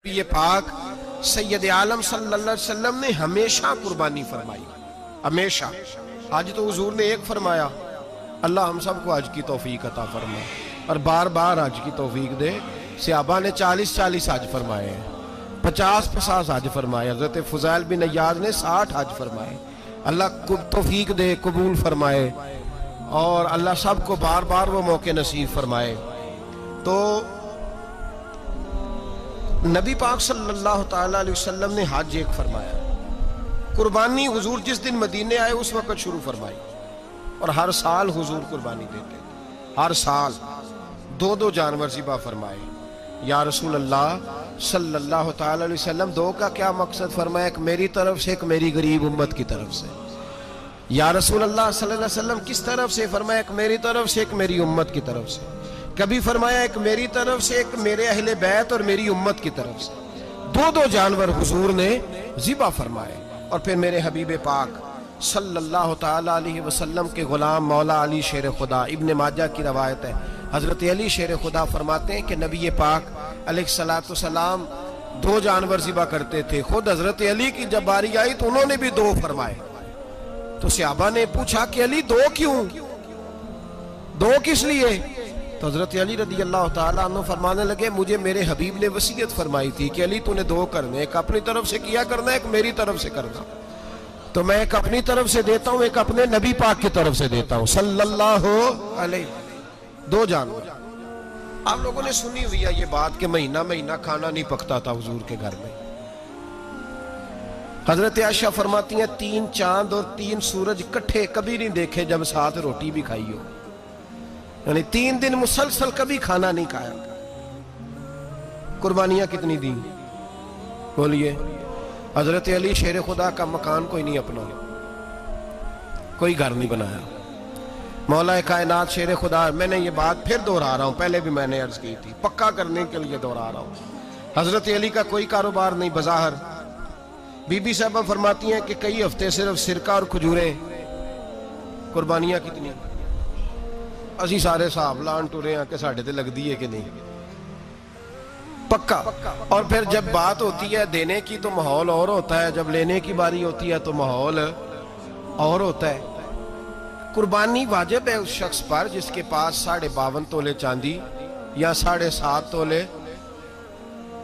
یہ پاک سید عالم صلی اللہ علیہ وسلم نے ہمیشہ قربانی فرمائی، ہمیشہ۔ آج تو حضور نے ایک فرمایا، اللہ ہم سب کو حج کی توفیق عطا فرمائے اور بار بار حج کی توفیق دے۔ صحابہ نے 40 حج فرمائے ہیں، 50 حج فرمائے، حضرت فضیل بن عیاض نے 60 حج فرمائے۔ اللہ توفیق دے، قبول فرمائے اور اللہ سب کو بار بار وہ موقع نصیب فرمائے۔ تو نبی پاک صلی اللہ تعالیٰ علیہ وسلم نے حج ایک فرمایا، قربانی حضور جس دن مدینے آئے اس وقت شروع فرمائی، اور ہر سال حضور قربانی دیتے، ہر سال 2 جانور ذبح فرمائے۔ یا رسول اللہ صلی اللہ تعالیٰ علیہ وسلم، 2 کا کیا مقصد فرمایا؟ ایک میری طرف سے، ایک میری غریب امت کی طرف سے۔ یا رسول اللہ صلی اللہ علیہ وسلم کس طرف سے فرمایا؟ ایک میری طرف سے، ایک میری امت کی طرف سے۔ کبھی فرمایا ایک میری طرف سے، ایک میرے اہل بیت اور میری امت کی طرف سے۔ 2 جانور حضور نے ذبح فرمائے، اور پھر میرے حبیب پاک صلی اللہ تعالیٰ علیہ وسلم کے غلام مولا علی شیر خدا، ابن ماجہ کی روایت ہے، حضرت علی شیر خدا فرماتے ہیں کہ نبی پاک علیہ السلام 2 جانور ذبح کرتے تھے۔ خود حضرت علی کی جب باری آئی تو انہوں نے بھی 2 فرمائے۔ تو صحابہ نے پوچھا کہ علی 2 کیوں؟ 2 کس لیے؟ تو حضرت علی رضی اللہ تعالیٰ عنہ فرمانے لگے، مجھے میرے حبیب نے وصیت فرمائی تھی کہ علی تو نے 2 کرنے، ایک اپنی طرف سے کیا کرنا، ایک میری طرف سے کرنا۔ تو میں ایک اپنی طرف سے دیتا ہوں، ایک اپنے نبی پاک کی طرف سے دیتا ہوں صلی اللہ علیہ۔ 2 جانور۔ آپ لوگوں نے سنی ہوئی ہے یہ بات کہ مہینہ کھانا نہیں پکتا تھا حضور کے گھر میں۔ حضرت عائشہ فرماتی ہیں 3 چاند اور 3 سورج کٹھے کبھی نہیں دیکھے جب ساتھ روٹی بھی کھائی ہو، یعنی 3 دن مسلسل کبھی کھانا نہیں کھایا۔ قربانیاں کتنی دیں؟ بولیے۔ حضرت علی شیر خدا کا مکان کوئی نہیں اپنا، کوئی گھر نہیں بنایا۔ مولا کائنات شیر خدا، میں نے یہ بات پھر دہرا رہا ہوں، پہلے بھی میں نے عرض کی تھی، پکا کرنے کے لیے دہرا رہا ہوں۔ حضرت علی کا کوئی کاروبار نہیں بظاہر۔ بی بی صاحبہ فرماتی ہیں کہ کئی ہفتے صرف سرکہ اور کھجوریں۔ قربانیاں کتنی؟ اسی سارے صاحب لان ٹورے ہیں کہ ساڑھے تے لگ دیئے کہ نہیں، پکا۔ اور پھر جب بات ہوتی ہے دینے کی تو ماحول اور ہوتا ہے، جب لینے کی باری ہوتی ہے تو ماحول اور ہوتا ہے۔ قربانی واجب ہے اس شخص پر جس کے پاس 52.5 تولے چاندی یا 7.5 تولے،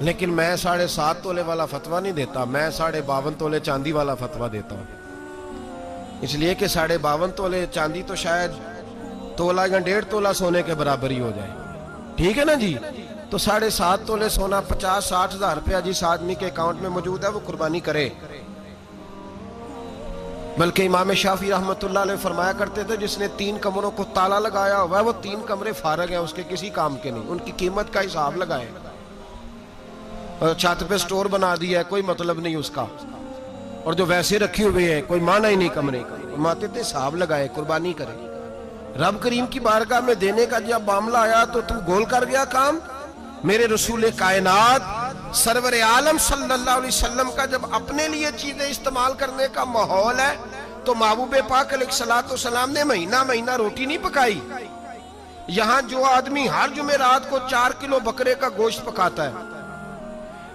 لیکن میں 7.5 تولے والا فتویٰ نہیں دیتا، میں 52.5 تولے چاندی والا فتویٰ دیتا ہوں۔ اس لیے کہ 52.5 تولے چاندی تو شاید تولہ یا 1.5 تولہ سونے کے برابر ہی ہو جائے، ٹھیک ہے نا جی؟ تو 7.5 تولے سونا 50-60 ہزار روپیہ جس آدمی کے اکاؤنٹ میں موجود ہے وہ قربانی کرے۔ بلکہ امام شافعی رحمت اللہ علیہ فرمایا کرتے تھے جس نے 3 کمروں کو تالا لگایا ہوا ہے وہ 3 کمرے فارغ ہیں، اس کے کسی کام کے نہیں، ان کی قیمت کا حساب لگائے۔ چھت پہ سٹور بنا دیا ہے، کوئی مطلب نہیں اس کا، اور جو ویسے رکھی ہوئے ہیں کوئی معنی ہی نہیں کمرے کا، فرماتے تھے حساب لگائے، قربانی کرے۔ رب کریم کی بارگاہ میں دینے کا جب معاملہ آیا تو تم گول کر گیا کام۔ میرے رسول کائنات سرور عالم صلی اللہ علیہ وسلم کا جب اپنے لیے چیزیں استعمال کرنے کا ماحول ہے تو محبوب پاک علیہ السلام نے مہینہ روٹی نہیں پکائی۔ یہاں جو آدمی ہر جمعرات کو 4 کلو بکرے کا گوشت پکاتا ہے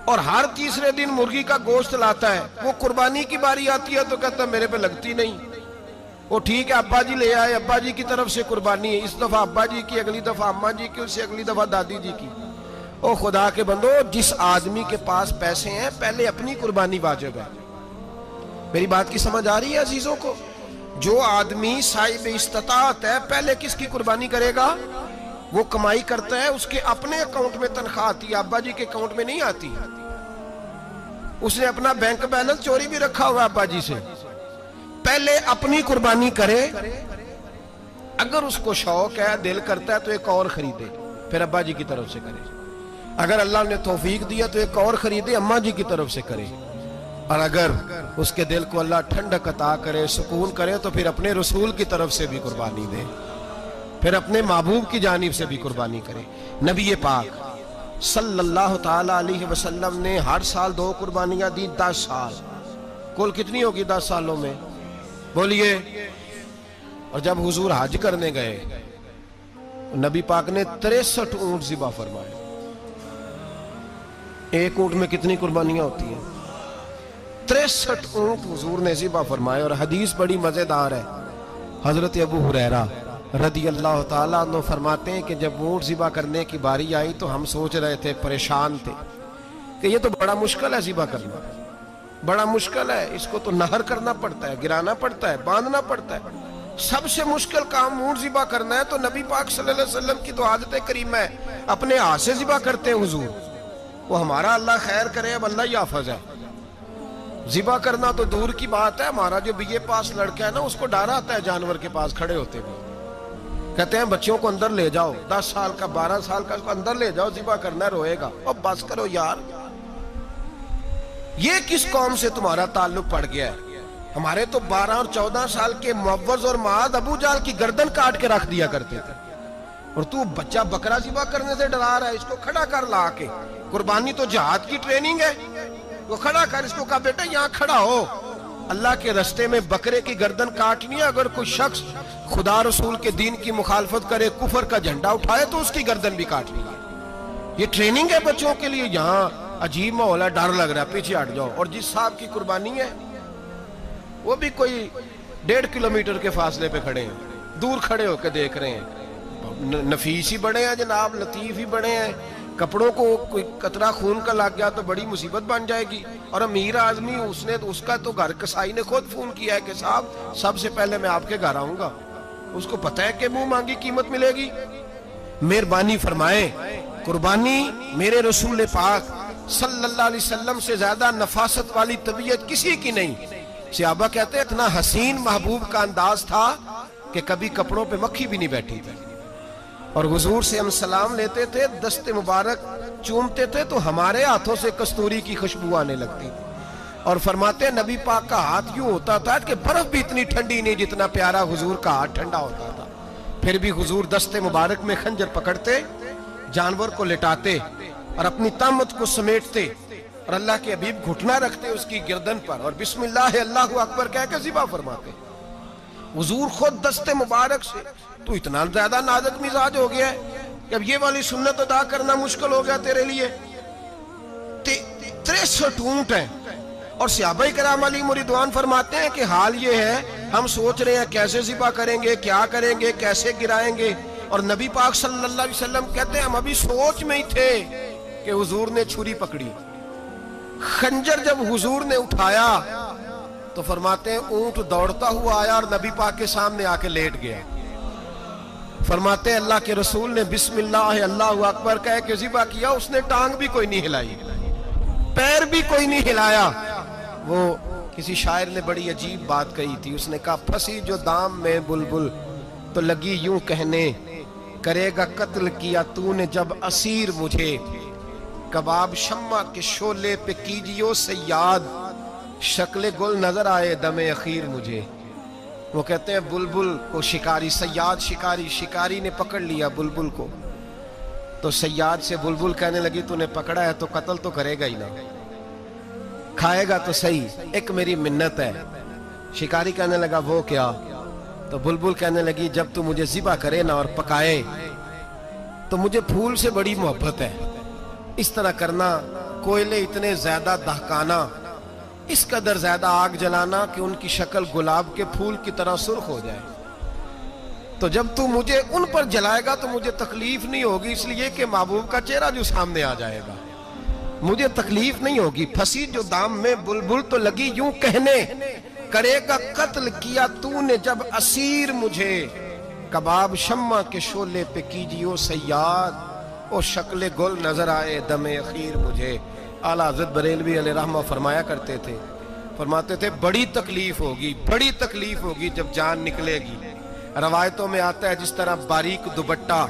اور ہر تیسرے دن مرغی کا گوشت لاتا ہے، وہ قربانی کی باری آتی ہے تو کہتا ہے میرے پہ لگتی نہیں۔ وہ ٹھیک ہے ابا جی لے آئے، ابا جی کی طرف سے قربانی ہے، اس دفعہ ابا جی کی، اگلی دفعہ اماں جی کی، اس سے اگلی دفعہ دادی جی کی۔ او خدا کے بندو، جس آدمی کے پاس پیسے ہیں پہلے اپنی قربانی واجب ہے۔ میری بات کی سمجھ آ رہی ہے عزیزوں کو؟ جو آدمی صاحب استطاعت ہے پہلے کس کی قربانی کرے گا؟ وہ کمائی کرتا ہے، اس کے اپنے اکاؤنٹ میں تنخواہ آتی ہے، ابا جی کے اکاؤنٹ میں نہیں آتی۔ اس نے اپنا بینک بیلنس چوری بھی رکھا ہوا ابا جی سے۔ پہلے اپنی قربانی کرے، اگر اس کو شوق ہے، دل کرتا ہے تو ایک اور خریدے، پھر ابا جی کی طرف سے کرے۔ اگر اللہ نے توفیق دیا تو ایک اور خریدے، اماں جی کی طرف سے کرے، اور اگر اس کے دل کو اللہ ٹھنڈک عطا کرے، سکون کرے، تو پھر اپنے رسول کی طرف سے بھی قربانی دے، پھر اپنے محبوب کی جانب سے بھی قربانی کرے۔ نبی پاک صلی اللہ تعالیٰ علیہ وسلم نے ہر سال 2 قربانیاں دی، 10 سال۔ کل کتنی ہوگی 10 سالوں میں؟ بولیے۔ اور جب حضور حج کرنے گئے نبی پاک نے 63 اونٹ ذبح فرمائے۔ ایک اونٹ میں کتنی قربانیاں ہوتی ہیں؟ 63 اونٹ حضور نے ذبح فرمائے. اور حدیث بڑی مزیدار ہے. حضرت ابو ہریرہ رضی اللہ تعالیٰ عنہ فرماتے ہیں کہ جب اونٹ ذبح کرنے کی باری آئی تو ہم سوچ رہے تھے، پریشان تھے کہ یہ تو بڑا مشکل ہے ذبح کرنا، بڑا مشکل ہے، اس کو تو نہر کرنا پڑتا ہے، گرانا پڑتا ہے، باندھنا پڑتا ہے. سب سے مشکل کام اونٹ ذبح کرنا ہے. تو نبی پاک صلی اللہ علیہ وسلم کی تو عادت کریمہ ہے، اپنے ہاتھ سے ذبح کرتے ہیں حضور. وہ ہمارا اللہ خیر کرے، اب اللہ ہی حافظ ہے. ذبح کرنا تو دور کی بات ہے. ہمارا جو بی اے پاس لڑکا ہے نا، اس کو ڈر آتا ہے جانور کے پاس کھڑے ہوتے ہوئے. کہتے ہیں بچوں کو اندر لے جاؤ، 10 سال کا 12 سال کا، اس کو اندر لے جاؤ، ذبح کرنا ہے، روئے گا. اور بس کرو یار، یہ کس قوم سے تمہارا تعلق پڑ گیا ہے؟ ہمارے تو 12 اور 14 سال کے معوذ اور معاذ ابو جہل کی گردن کاٹ کے رکھ دیا کرتے تھے. اور تو بچہ بکرا ذبح کرنے سے ڈرا رہا ہے. اس کو کھڑا کر لا کے. قربانی تو جہاد کی ٹریننگ ہے. وہ کھڑا کر، اس کو کہا بیٹا یہاں کھڑا ہو، اللہ کے رستے میں بکرے کی گردن کاٹنی ہے. اگر کوئی شخص خدا رسول کے دین کی مخالفت کرے، کفر کا جھنڈا اٹھائے، تو اس کی گردن بھی کاٹنی ہے. یہ ٹریننگ ہے بچوں کے لیے. یہاں عجیب ماحول ہے، ڈر لگ رہا ہے، پیچھے ہٹ جاؤ. اور جس صاحب کی قربانی ہے وہ بھی کوئی 1.5 کلومیٹر کے فاصلے پہ کھڑے ہیں، دور کھڑے ہو کے دیکھ رہے ہیں. نفیس ہی بڑے ہیں جناب، لطیف ہی بڑے ہیں. کپڑوں کو کوئی قطرہ خون کا لگ گیا تو بڑی مصیبت بن جائے گی. اور امیر آدمی، اس کا تو گھر کسائی نے خود فون کیا ہے کہ صاحب سب سے پہلے میں آپ کے گھر آؤں گا. اس کو پتہ ہے کہ منہ مانگی قیمت ملے گی. مہربانی فرمائیں، قربانی میرے رسول پاک صلی اللہ علیہ وسلم سے زیادہ نفاست والی طبیعت کسی کی نہیں. صحابہ کہتے ہیں اتنا حسین محبوب کا انداز تھا کہ کبھی کپڑوں پہ مکھی بھی نہیں بیٹھی تھی. اور حضور سے ہم سلام لیتے تھے، دست مبارک چومتے تھے تو ہمارے ہاتھوں سے کستوری کی خوشبو آنے لگتی تھی. اور فرماتے ہیں نبی پاک کا ہاتھ یوں ہوتا تھا کہ برف بھی اتنی ٹھنڈی نہیں جتنا پیارا حضور کا ہاتھ ٹھنڈا ہوتا تھا. پھر بھی حضور دست مبارک میں خنجر پکڑتے، جانور کو لٹاتے اور اپنی طامت کو سمیٹتے، اور اللہ کے حبیب گھٹنا رکھتے اس کی گردن پر، اور بسم اللہ اللہ اکبر کہہ کے ذبح فرماتے. حضور خود دست مبارک سے. تو اتنا زیادہ نازک مزاج ہو گیا ہے کہ اب یہ والی سنت ادا کرنا مشکل ہو گیا تیرے لیے. 63 اونٹ ہیں. اور صحابہ کرام علیہم رضوان فرماتے ہیں کہ حال یہ ہے، ہم سوچ رہے ہیں کیسے ذبح کریں گے، کیا کریں گے، کیسے گرائیں گے. اور نبی پاک صلی اللہ علیہ وسلم کہتے ہیں ہم ابھی سوچ میں ہی تھے کہ حضور نے چھری پکڑی. خنجر جب حضور نے اٹھایا تو فرماتے ہیں اونٹ دوڑتا ہوا آیا اور نبی پاک کے سامنے آ کے لیٹ گیا. فرماتے ہیں اللہ کے رسول نے بسم اللہ اللہ اکبر کہہ کے ذبح کیا. اس نے ٹانگ بھی کوئی نہیں ہلائی، پیر بھی کوئی نہیں ہلایا. وہ کسی شاعر نے بڑی عجیب بات کہی تھی. اس نے کہا پھنسی جو دام میں بلبل تو لگی یوں کہنے، کرے گا قتل کیا تو نے جب اسیر مجھے، کباب شمع کے شعلے پہ کیجیو سیاد، شکل گل نظر آئے دم اخیر مجھے. وہ کہتے ہیں بلبل کو شکاری، سیاد شکاری نے پکڑ لیا بلبل کو. تو سیاد سے بلبل کہنے لگی تو نے پکڑا ہے تو قتل تو کرے گا ہی نا، کھائے گا تو صحیح، ایک میری منت ہے. شکاری کہنے لگا وہ کیا؟ تو بلبل کہنے لگی جب تو مجھے ذبح کرے نا اور پکائے تو مجھے پھول سے بڑی محبت ہے. اس طرح کرنا، کوئلے اتنے زیادہ دہکانا، اس قدر زیادہ آگ جلانا کہ ان کی شکل گلاب کے پھول کی طرح سرخ ہو جائے. تو جب تو مجھے ان پر جلائے گا تو مجھے تکلیف نہیں ہوگی، اس لیے کہ محبوب کا چہرہ جو سامنے آ جائے گا مجھے تکلیف نہیں ہوگی. پھنسی جو دام میں بلبل تو لگی یوں کہنے، کرے گا قتل کیا تو نے جب اسیر مجھے، کباب شمع کے شعلے پہ کیجیو سیاد، او شکل گل نظر آئے دم اخیر مجھے. اعلیٰ حضرت بریلوی علیہ رحمہ فرمایا کرتے تھے، فرماتے تھے بڑی تکلیف ہوگی جب جان نکلے گی. روایتوں میں آتا ہے جس طرح باریک دوپٹہ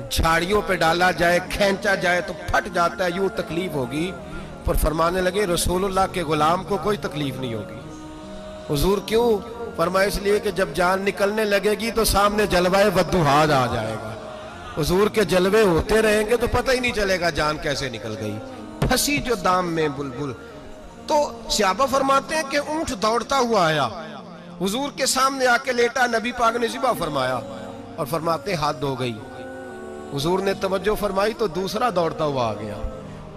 جھاڑیوں پہ ڈالا جائے، کھینچا جائے تو پھٹ جاتا ہے، یوں تکلیف ہوگی. پر فرمانے لگے رسول اللہ کے غلام کو کوئی تکلیف نہیں ہوگی. حضور کیوں؟ فرمایا اس لیے کہ جب جان نکلنے لگے گی تو سامنے جلوہ ودہاد آ جائے گا. حضور کے جلوے ہوتے رہیں گے تو پتہ ہی نہیں چلے گا جان کیسے نکل گئی. پھنسی جو دام میں بلبل. تو صحابہ فرماتے ہیں کہ اونٹ دوڑتا ہوا آیا، حضور کے سامنے آ کے لیٹا، نبی پاک نے ذبح فرمایا اور فرماتے ہاتھ دھو گئی. حضور نے توجہ فرمائی تو دوسرا دوڑتا ہوا آ گیا.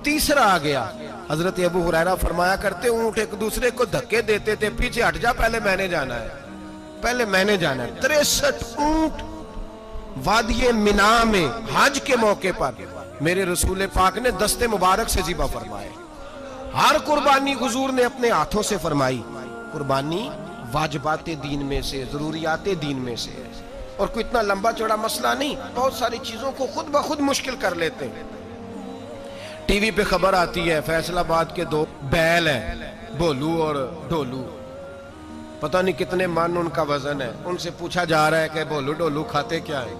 تیسرا آ گیا. حضرت ابو ہریرہ فرمایا کرتے اونٹ ایک دوسرے کو دھکے دیتے تھے, پیچھے ہٹ جا, پہلے میں نے جانا ہے, پہلے میں نے جانا ہے. 63 اونٹ وادی منا میں حج کے موقع پر میرے رسول پاک نے دست مبارک سے ذبح فرمائے. ہر قربانی حضور نے اپنے ہاتھوں سے فرمائی. قربانی واجبات دین میں سے, ضروریات دین میں سے, اور کوئی اتنا لمبا چوڑا مسئلہ نہیں. بہت ساری چیزوں کو خود بخود مشکل کر لیتے ہیں. ٹی وی پہ خبر آتی ہے فیصل آباد کے 2 بیل ہیں, بھولو اور ڈولو, پتہ نہیں کتنے من ان کا وزن ہے. ان سے پوچھا جا رہا ہے کہ بھولو ڈولو کھاتے کیا ہے؟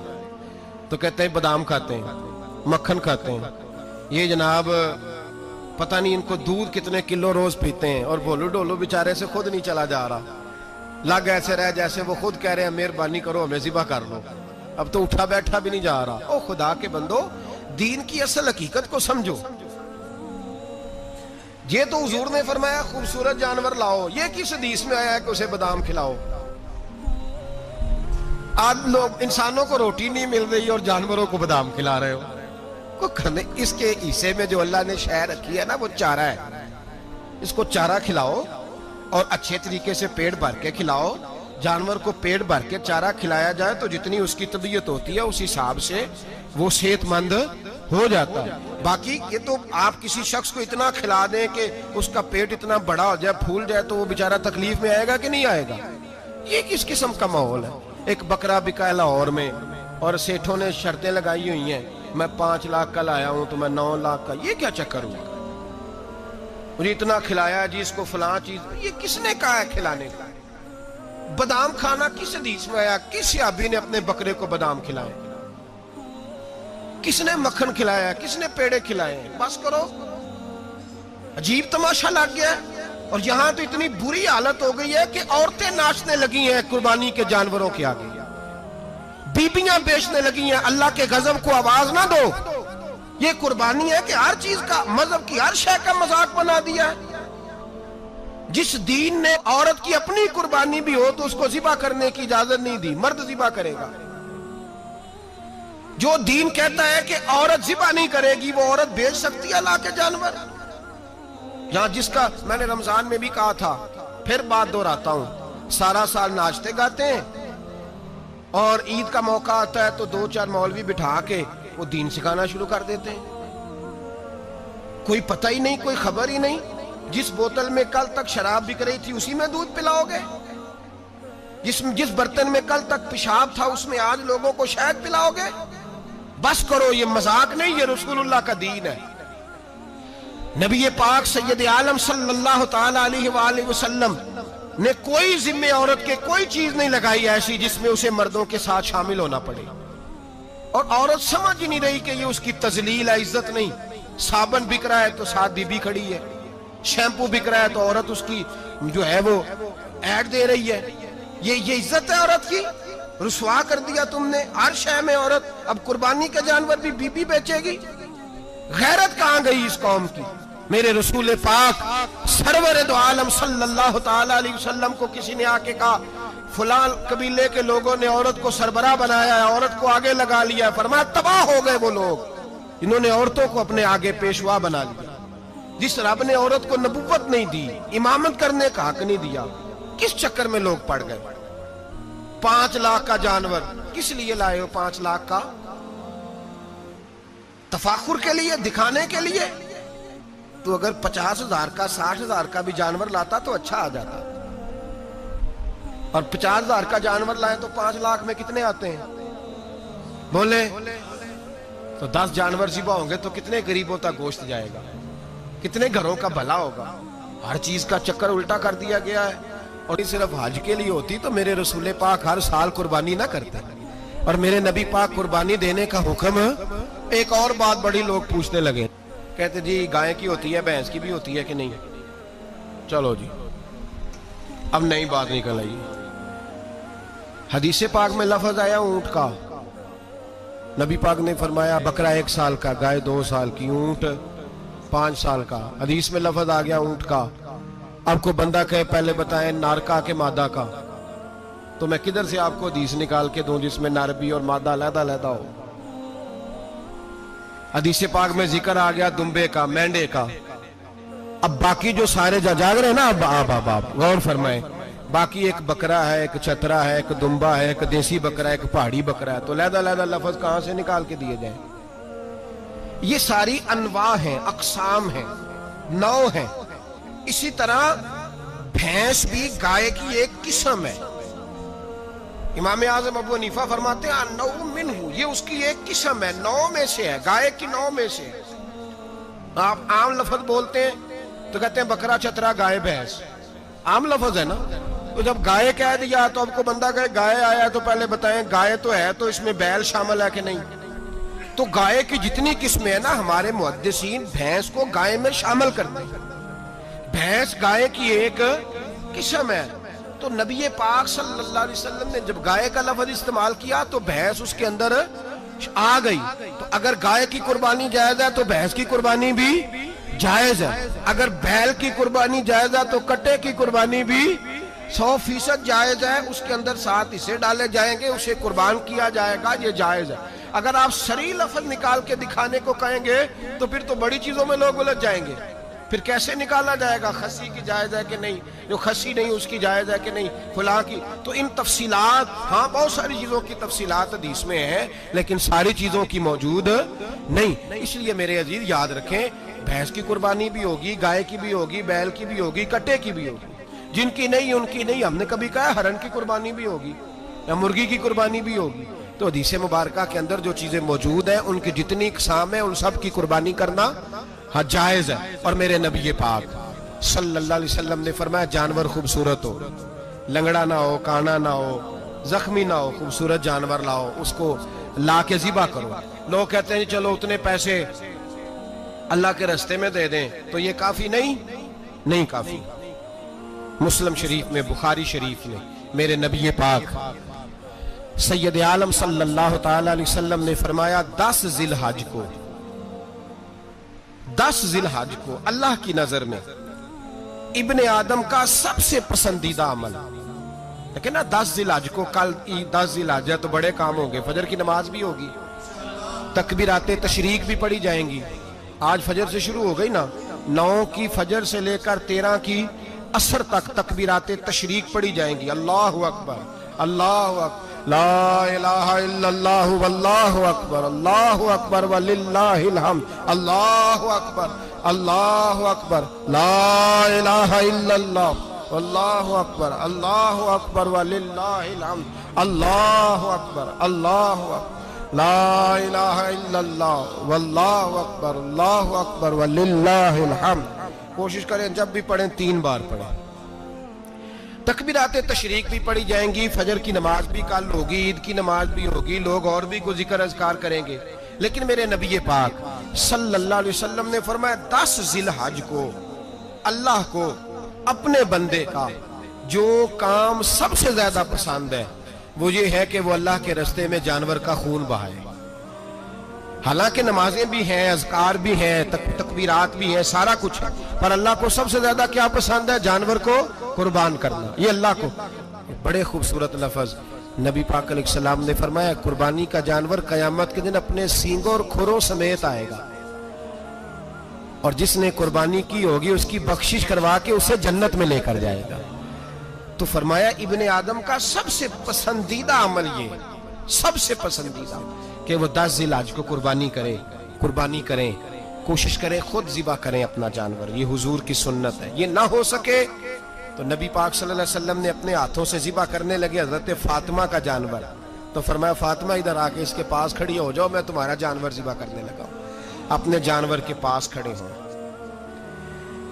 تو کہتے ہیں بادام کھاتے ہیں, مکھن کھاتے ہیں. یہ جناب پتہ نہیں ان کو دودھ کتنے کلو روز پیتے ہیں, اور بھولو ڈولو بیچارے سے خود نہیں چلا جا رہا. لگ ایسے رہ جیسے وہ خود کہہ رہے ہیں مہربانی کرو ہمیں ذبح کر لو. اب تو اٹھا بیٹھا بھی نہیں جا رہا. او خدا کے بندو, دین کی اصل حقیقت کو سمجھو. یہ تو حضور نے فرمایا خوبصورت جانور لاؤ, یہ کس حدیث میں آیا ہے کہ اسے بادام کھلاؤ؟ آج لوگ انسانوں کو روٹی نہیں مل رہی اور جانوروں کو بادام کھلا رہے ہو. اس کے حصے میں جو اللہ نے شے رکھی ہے نا وہ چارہ ہے. اس کو چارہ کھلاؤ اور اچھے طریقے سے پیٹ بھر کے کھلاؤ. جانور کو پیٹ بھر کے چارہ کھلایا جائے تو جتنی اس کی طبیعت ہوتی ہے اس حساب سے وہ صحت مند ہو جاتا ہے. باقی یہ تو آپ کسی شخص کو اتنا کھلا دیں کہ اس کا پیٹ اتنا بڑا ہو جائے, پھول جائے, تو وہ بیچارہ تکلیف میں آئے گا کہ نہیں آئے گا؟ یہ کس قسم کا ماحول ہے؟ ایک بکرا بکا ہے لاہور میں, اور سیٹھوں نے شرطیں لگائی ہوئی ہیں, میں 5 لاکھ کا لایا ہوں تو میں 9 لاکھ کا. یہ کیا چکر ہوا؟ مجھے اتنا کھلایا جی اس کو فلاں چیز. یہ کس نے کہا ہے کھلانے کا؟ بادام کھانا کس حدیث میں آیا؟ کس صحابی نے اپنے بکرے کو بادام کھلائے؟ کس نے مکھن کھلایا؟ کس نے پیڑے کھلائے؟ بس کرو, عجیب تماشا لگ گیا. اور یہاں تو اتنی بری حالت ہو گئی ہے کہ عورتیں ناچنے لگی ہیں قربانی کے جانوروں کے آگے, بیبیاں بیچنے لگی ہیں. اللہ کے غضب کو آواز نہ دو. یہ قربانی ہے کہ ہر چیز کا, مذہب کی ہر شے کا مذاق بنا دیا ہے. جس دین نے عورت کی اپنی قربانی بھی ہو تو اس کو ذبح کرنے کی اجازت نہیں دی, مرد ذبح کرے گا. جو دین کہتا ہے کہ عورت ذبح نہیں کرے گی, وہ عورت بیچ سکتی ہے اللہ کے جانور؟ یہاں جس کا میں نے رمضان میں بھی کہا تھا, پھر بات دہراتا ہوں, سارا سال ناچتے گاتے ہیں, اور عید کا موقع آتا ہے تو 2-4 مولوی بٹھا کے وہ دین سکھانا شروع کر دیتے ہیں. کوئی پتہ ہی نہیں, کوئی خبر ہی نہیں. جس بوتل میں کل تک شراب بک رہی تھی اسی میں دودھ پلاؤ گے؟ جس برتن میں کل تک پیشاب تھا اس میں آج لوگوں کو شہد پلاؤ گے؟ بس کرو, یہ مذاق نہیں, یہ رسول اللہ کا دین ہے. نبی پاک سید عالم صلی اللہ تعالی علیہ وآلہ وسلم نے کوئی ذمہ عورت کے کوئی چیز نہیں لگائی ایسی جس میں اسے مردوں کے ساتھ شامل ہونا پڑے. اور عورت سمجھ ہی نہیں رہی کہ یہ اس کی تذلیل ہے, عزت نہیں. صابن بک رہا ہے تو ساتھ بی بی کھڑی ہے, شیمپو بک رہا ہے تو عورت اس کی جو ہے وہ ایڈ دے رہی ہے. یہ عزت ہے عورت کی؟ رسوا کر دیا تم نے ہر شے میں عورت. اب قربانی کا جانور بھی بی بی بیچے گی؟ غیرت کہاں گئی اس قوم کی؟ میرے رسول پاک سرور دو عالم صلی اللہ تعالی علیہ وسلم کو کسی نے آ کے کہا فلاں قبیلے کے لوگوں نے عورت کو سربراہ بنایا ہے, عورت کو آگے لگا لیا ہے. فرمایا تباہ ہو گئے وہ لوگ, انہوں نے عورتوں کو اپنے آگے پیشوا بنا لیا. جس رب نے عورت کو نبوت نہیں دی, امامت کرنے کا حق نہیں دیا, کس چکر میں لوگ پڑ گئے؟ 5 لاکھ کا جانور کس لیے لائے ہو؟ 5 لاکھ کا تفاخر کے لیے, دکھانے کے لیے؟ تو اگر 50,000 کا 60,000 کا بھی جانور لاتا تو اچھا آ جاتا. اور 50,000 کا جانور لائے تو 5 لاکھ میں کتنے آتے ہیں بولے؟ تو 10 جانور ذبح ہوں گے تو کتنے غریبوں تک گوشت جائے گا, کتنے گھروں کا بھلا ہوگا. ہر چیز کا چکر الٹا کر دیا گیا ہے. اور صرف حج کے لیے ہوتی تو میرے رسول پاک ہر سال قربانی نہ کرتے, اور میرے نبی پاک قربانی دینے کا حکم. ایک اور بات بڑی لوگ پوچھنے لگے, کہتے جی گائے کی ہوتی ہے, بھینس کی بھی ہوتی ہے کہ نہیں؟ چلو جی اب نئی بات نکل آئی. حدیث پاک میں لفظ آیا اونٹ کا, نبی پاک نے فرمایا بکرا 1 سال کا, گائے 2 سال کی, اونٹ 5 سال کا. حدیث میں لفظ آ گیا اونٹ کا. آپ کو بندہ کہے پہلے بتائیں نر کا کہ مادہ کا, تو میں کدھر سے آپ کو حدیث نکال کے دوں جس میں نر بھی اور مادہ علیحدہ علیحدہ ہو؟ حدیث پاک میں ذکر آ گیا دمبے کا، مینڈے کا. اب باقی جو سارے جاگ رہے ہیں نا، اب غور فرمائیں، باقی ایک بکرا ہے، ایک چترا ہے، ایک دمبا ہے، ایک دیسی بکرا ہے، ایک پہاڑی بکرا ہے، تو علیحدہ لفظ کہاں سے نکال کے دیے جائیں؟ یہ ساری انواع ہیں، اقسام ہیں، نوع ہیں. اسی طرح بھینس بھی گائے کی ایک قسم ہے. امام اعظم ابو حنیفہ فرماتے ہیں النوع منہ، یہ اس کی ایک قسم ہے، نوع میں سے ہے، گائے کی نوع میں سے ہے. آپ عام لفظ بولتے ہیں تو کہتے ہیں بکرا چترا گائے بھینس، عام لفظ ہے نا. تو جب گائے کہہ دیا تو اب کو بندہ کہے گائے آیا تو پہلے بتائیں گائے تو ہے تو اس میں بیل شامل ہے کہ نہیں؟ تو گائے کی جتنی قسمیں ہیں نا، ہمارے محدثین بھینس کو گائے میں شامل کرتے ہیں. بھینس گائے کی ایک قسم ہے. تو نبی پاک صلی اللہ علیہ وسلم نے جب گائے کا لفظ استعمال کیا تو بھینس اس کے اندر آ گئی. تو اگر گائے کی قربانی جائز ہے تو بھینس کی قربانی بھی جائز ہے. اگر بیل کی قربانی جائز ہے تو کٹے کی قربانی بھی 100% جائز ہے. اس کے اندر 7 حصے ڈالے جائیں گے، اسے قربان کیا جائے گا، یہ جائز ہے. اگر آپ صریح لفظ نکال کے دکھانے کو کہیں گے تو پھر تو بڑی چیزوں میں لوگ الجھ جائیں گے. پھر کیسے نکالا جائے گا خسی کی جائز ہے کہ نہیں، جو خسی نہیں اس کی جائز ہے کہ نہیں، فلاں کی. تو ان تفصیلات، ہاں بہت ساری چیزوں کی تفصیلات حدیث میں ہیں لیکن ساری چیزوں کی موجود نہیں. اس لیے میرے عزیز یاد رکھیں، بھینس کی قربانی بھی ہوگی، گائے کی بھی ہوگی، بیل کی بھی ہوگی، کٹے کی بھی ہوگی. جن کی نہیں ان کی نہیں. ہم نے کبھی کہا ہرن کی قربانی بھی ہوگی یا مرغی کی قربانی بھی ہوگی. تو حدیث مبارکہ کے اندر جو چیزیں موجود ہیں ان کی جتنی اقسام ہیں ان سب کی قربانی کرنا ہاں جائز ہے. اور میرے نبی پاک صلی اللہ علیہ وسلم نے فرمایا جانور خوبصورت ہو، لنگڑا نہ ہو، کانا نہ ہو، زخمی نہ ہو، خوبصورت جانور لاؤ، اس کو لا کے ذبح کرو. لوگ کہتے ہیں چلو اتنے پیسے اللہ کے راستے میں دے دیں تو یہ کافی نہیں کافی. مسلم شریف میں، بخاری شریف میں میرے نبی پاک سید عالم صلی اللہ تعالی علیہ وسلم نے فرمایا 10 ذی الحج کو اللہ کی نظر میں ابن آدم کا سب سے پسندیدہ عمل. لیکن نا 10 ذی الحج کو، کل 10 ذی الحج ہے تو بڑے کام ہوں گے. فجر کی نماز بھی ہوگی، تکبیرات تشریق بھی پڑھی جائیں گی. آج فجر سے شروع ہو گئی نا، 9 کی فجر سے لے کر 13 کی عصر تک تکبیرات تشریق پڑھی جائیں گی. اللہ اکبر، اللہ اکبر، لا الہ الا اللہ واللہ اکبر، اللہ اکبر وللہ الحمد، اللہ اکبر، اللہ اکبر، لا الہ الا اللہ واللہ اکبر، اللہ اکبر وللہ الحمد، اللہ اکبر، اللہ اکبر، لا الہ الا اللہ واللہ اکبر، اللہ اکبر وللہ الحمد. کوشش کریں جب بھی پڑھیں 3 بار پڑھیں. تکبیرات تشریق بھی پڑھی جائیں گی، فجر کی نماز بھی کل ہوگی، عید کی نماز بھی ہوگی، لوگ اور بھی کوئی ذکر اذکار کریں گے. لیکن میرے نبی پاک صلی اللہ علیہ وسلم نے فرمایا 10 ذی الحج کو اللہ کو اپنے بندے کا جو کام سب سے زیادہ پسند ہے وہ یہ ہے کہ وہ اللہ کے راستے میں جانور کا خون بہائے. حالانکہ نمازیں بھی ہیں، اذکار بھی ہیں، تکبیرات بھی ہیں، سارا کچھ ہے، پر اللہ کو سب سے زیادہ کیا پسند ہے؟ جانور کو قربان کرنا. یہ اللہ کو بڑے خوبصورت لفظ نبی پاک علیہ السلام نے فرمایا قربانی کا جانور قیامت کے دن اپنے سینگوں اور کھروں سمیت آئے گا، اور جس نے قربانی کی ہوگی اس کی بخشش کروا کے اسے جنت میں لے کر جائے گا. تو فرمایا ابن آدم کا سب سے پسندیدہ عمل یہ، سب سے پسندیدہ کہ وہ 10 ذی الحج کو قربانی کریں، کوشش کریں خود ذبح کریں اپنا جانور. یہ حضور کی سنت ہے. یہ نہ ہو سکے تو نبی پاک صلی اللہ علیہ وسلم نے اپنے ہاتھوں سے ذبح کرنے لگے حضرت فاطمہ کا جانور. تو فرمایا فاطمہ ادھر آ کے اس کے پاس کھڑی ہو جاؤ، میں تمہارا جانور ذبح کرنے لگا ہوں. اپنے جانور کے پاس کھڑے ہوں.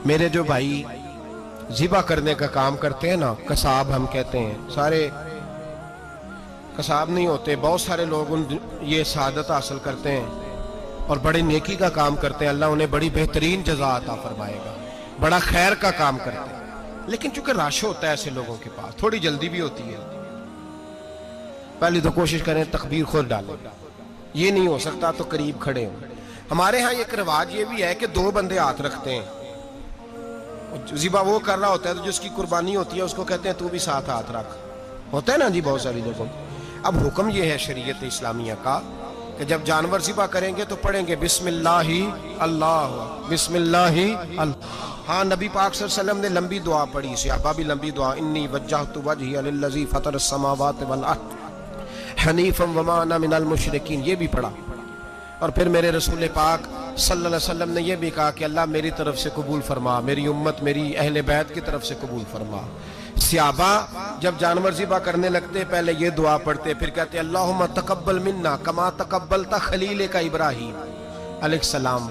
میرے جو بھائی ذبح کرنے کا کام کرتے ہیں نا، قصاب ہم کہتے ہیں، سارے قصاب نہیں ہوتے، بہت سارے لوگ یہ سعادت حاصل کرتے ہیں اور بڑے نیکی کا کام کرتے ہیں. اللہ انہیں بڑی بہترین جزا عطا فرمائے گا، بڑا خیر کا کام کرتے ہیں. لیکن چونکہ رش ہوتا ہے ایسے لوگوں کے پاس، تھوڑی جلدی بھی ہوتی ہے. پہلی تو کوشش کریں تکبیر خود ڈالیں، یہ نہیں ہو سکتا تو قریب کھڑے ہوں. ہمارے ہاں ایک رواج یہ بھی ہے کہ 2 بندے ہاتھ رکھتے ہیں. ذبح وہ کر رہا ہوتا ہے تو جس کی قربانی ہوتی ہے اس کو کہتے ہیں تو بھی ساتھ ہاتھ رکھ. ہوتا ہے نا جی بہت ساری جگہوں. اب حکم یہ ہے شریعت اسلامیہ کا کہ جب جانور ذبح کریں گے تو پڑھیں گے بسم اللہ اللہ، بسم اللہ اللہ۔ ہاں نبی پاک صلی اللہ علیہ وسلم نے لمبی دعا پڑھی، صحابہ بھی لمبی دعا، انی وجہت وجہی للذی فطر السماوات والارض حنیفا وما انا من المشرکین، یہ بھی پڑھا۔ اور پھر میرے رسول پاک صلی اللہ علیہ وسلم نے یہ بھی کہا کہ اللہ میری طرف سے قبول فرما، میری امت میری اہل بیت کی طرف سے قبول فرما۔ صحابہ جب جانور ذبح کرنے لگتے پہلے یہ دعا پڑھتے، پھر کہتے اللہم تقبل منا کما تقبلتا خلیل کا ابراہیم علیہ السلام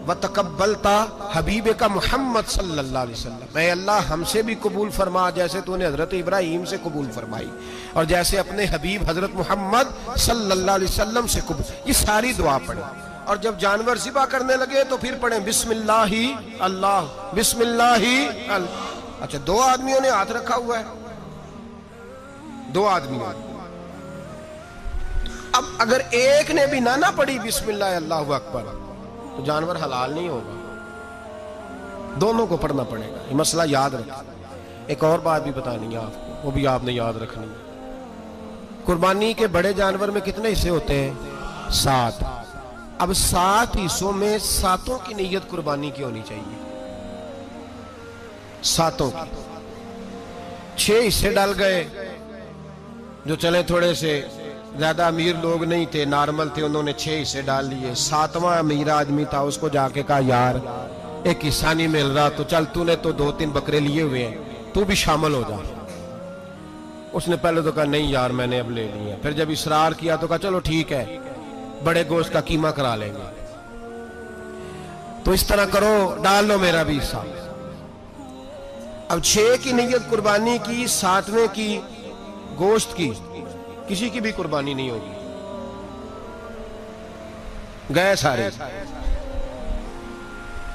وتقبلتا حبیب کا محمد صلی اللہ علیہ وسلم، اے اللہ ہم سے بھی قبول فرما جیسے تو نے حضرت ابراہیم سے قبول فرمائی اور جیسے اپنے حبیب حضرت محمد صلی اللہ علیہ وسلم سے قبول۔ یہ ساری دعا پڑھیں، اور جب جانور ذبح کرنے لگے تو پھر پڑھیں بسم اللہ اللہ، بسم اللہ اللہ۔ اچھا دو آدمیوں نے ہاتھ رکھا ہوا ہے، دو آدمیوں، اب اگر ایک نے بھی نہ پڑھی بسم اللہ اللہ اکبر تو جانور حلال نہیں ہوگا، دونوں کو پڑھنا پڑے گا۔ یہ مسئلہ یاد رکھیں۔ ایک اور بات بھی بتانی ہے آپ کو، وہ بھی آپ نے یاد رکھنی ہے۔ قربانی کے بڑے جانور میں کتنے حصے ہوتے ہیں؟ 7۔ اب 7 حصوں میں 7 کی نیت قربانی کی ہونی چاہیے، 7 کی۔ 6 حصے ڈال گئے، جو چلے تھوڑے سے زیادہ امیر لوگ نہیں تھے، نارمل تھے، انہوں نے 6 حصے ڈال لیے۔ 7واں امیر آدمی تھا، اس کو جا کے کہا یار ایک حصہ نہیں مل رہا، تو چل تو نے تو 2-3 بکرے لیے ہوئے ہیں، تو بھی شامل ہو جا۔ اس نے پہلے تو کہا نہیں یار میں نے اب لے لیے، پھر جب اصرار کیا تو کہا چلو ٹھیک ہے بڑے گوشت کا قیمہ کرا لیں گے۔ تو اس طرح کرو، ڈال لو میرا بھی حصہ۔ اب 6 کی نیت قربانی کی، 7ویں کی گوشت کی، کسی کی بھی قربانی نہیں ہوگی، گئے سارے۔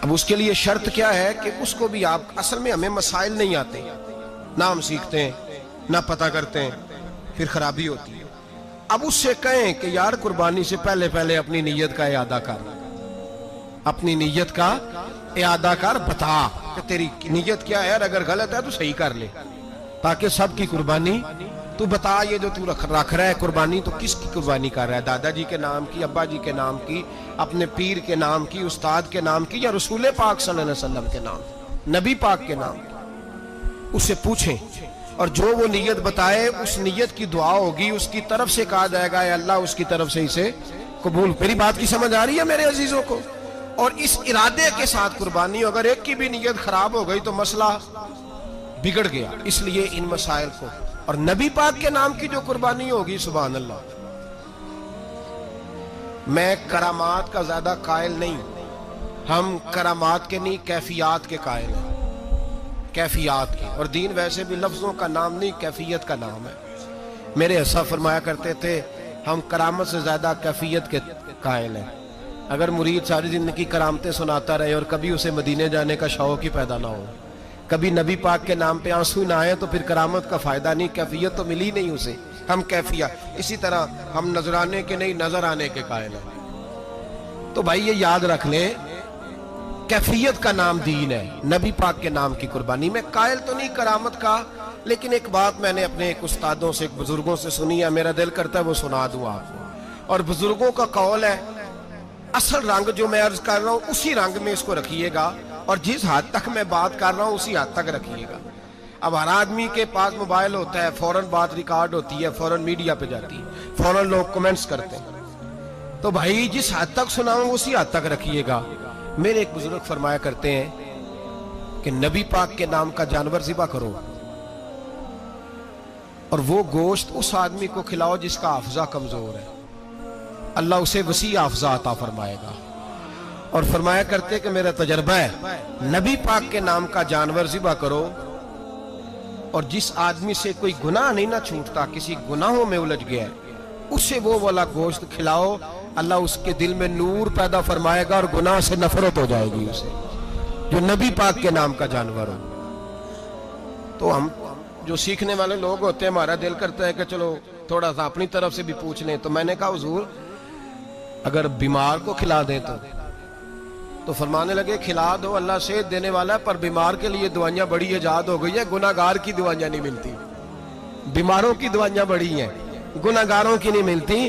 اب اس کے لیے شرط کیا ہے کہ اس کو بھی آپ، اصل میں ہمیں مسائل نہیں آتے، نہ ہم سیکھتے ہیں نہ پتہ کرتے ہیں، پھر خرابی ہوتی ہے۔ اب اس سے کہیں کہ یار قربانی سے پہلے اپنی نیت کا اعادہ کر، اپنی نیت کا اعادہ کر، بتا کہ تیری نیت کیا ہے، اگر غلط ہے تو صحیح کر لے، تاکہ سب کی قربانی تو بتا۔ یہ جو تو رکھ رہا ہے قربانی، تو کس کی قربانی کر رہا ہے؟ دادا جی کے نام کی، ابا جی کے نام کی، اپنے پیر کے نام کی، استاد کے نام کی، یا رسول پاک صلی اللہ علیہ وسلم کے نام، نبی پاک کے نام کی؟ اس سے پوچھیں، اور جو وہ نیت بتائے اس نیت کی دعا ہوگی، اس کی طرف سے کہا جائے گا اے اللہ اس کی طرف سے اسے قبول۔ میری بات کی سمجھ آ رہی ہے میرے عزیزوں کو؟ اور اس ارادے کے ساتھ قربانی، اگر ایک کی بھی نیت خراب ہو گئی تو مسئلہ بگڑ گیا۔ اس لیے ان مسائل کو، اور نبی پاک کے نام کی جو قربانی ہوگی، سبحان اللہ، میں کرامات کا زیادہ قائل نہیں، ہم کرامات کے نہیں کیفیات کے قائل ہیں، کیفیات کی۔ اور دین ویسے بھی لفظوں کا نام نہیں، کیفیت کا نام ہے۔ میرے اسا فرمایا کرتے تھے ہم کرامت سے زیادہ کیفیت کے قائل ہیں۔ اگر مرید ساری زندگی کرامتیں سناتا رہے اور کبھی اسے مدینے جانے کا شوق ہی پیدا نہ ہو، کبھی نبی پاک کے نام پہ آنسو نہ آئے، تو پھر کرامت کا فائدہ نہیں، کیفیت تو ملی نہیں اسے، ہم کیفیت۔ اسی طرح ہم نظرانے کے نہیں، نظر آنے کے قائل ہیں۔ تو بھائی یہ یاد رکھ لیں، کیفیت کا نام دین ہے، نبی پاک کے نام کی قربانی۔ میں قائل تو نہیں کرامت کا، لیکن ایک بات میں نے اپنے ایک استادوں سے، ایک بزرگوں سے سنی ہے، میرا دل کرتا ہے وہ سنا دوں آپ کو۔ اور بزرگوں کا قول ہے، اصل رنگ جو میں عرض کر رہا ہوں اسی رنگ میں اس کو رکھیے گا، اور جس حد تک میں بات کر رہا ہوں اسی حد تک رکھیے گا۔ اب ہر آدمی کے پاس موبائل ہوتا ہے، فوراً بات ریکارڈ ہوتی ہے، فوراً میڈیا پہ جاتی ہے، فوراً لوگ کمنٹس کرتے ہیں، تو بھائی جس حد تک سناؤں اسی حد تک رکھیے گا۔ میرے ایک بزرگ فرمایا کرتے ہیں کہ نبی پاک کے نام کا جانور ذبح کرو، اور وہ گوشت اس آدمی کو کھلاؤ جس کا حافظہ کمزور ہے، اللہ اسے وسیع حافظہ عطا فرمائے گا۔ اور فرمایا کرتے کہ میرا تجربہ ہے، نبی پاک کے نام کا جانور ذبح کرو، اور جس آدمی سے کوئی گناہ نہیں نہ چھوٹتا، کسی گناہوں میں الجھ گیا ہے، اسے وہ والا گوشت کھلاؤ، اللہ اس کے دل میں نور پیدا فرمائے گا اور گناہ سے نفرت ہو جائے گی اسے، جو نبی پاک کے نام کا جانور ہو۔ تو ہم جو سیکھنے والے لوگ ہوتے ہیں، ہمارا دل کرتا ہے کہ چلو تھوڑا سا اپنی طرف سے بھی پوچھ لیں، تو میں نے کہا حضور اگر بیمار کو کھلا دیں تو فرمانے لگے کھلا دو، اللہ صحت دینے والا ہے، پر بیمار کے لیے دوائیاں بڑی ایجاد ہو گئی ہے، گناہگار کی دوائیاں نہیں ملتی، بیماروں کی دوائیاں بڑی ہیں، گناہگاروں کی نہیں ملتی۔